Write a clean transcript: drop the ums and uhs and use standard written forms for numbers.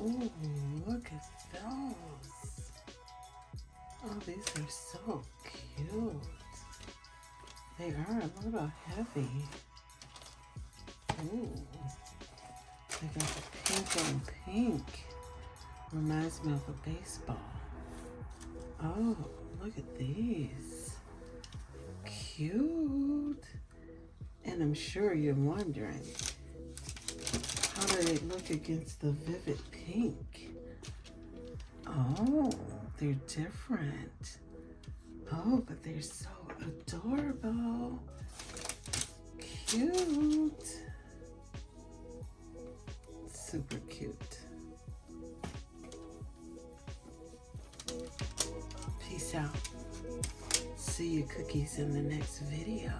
Ooh, look at those. Oh, these are so cute. They are a little heavy. Ooh, they got the pink on pink. Reminds me of a baseball. Oh, look at these. Cute. And I'm sure you're wondering, how do they look against the vivid pink? Oh, they're different. Oh, but they're so adorable. Cute. Super cute. Peace out. See you cookies in the next video.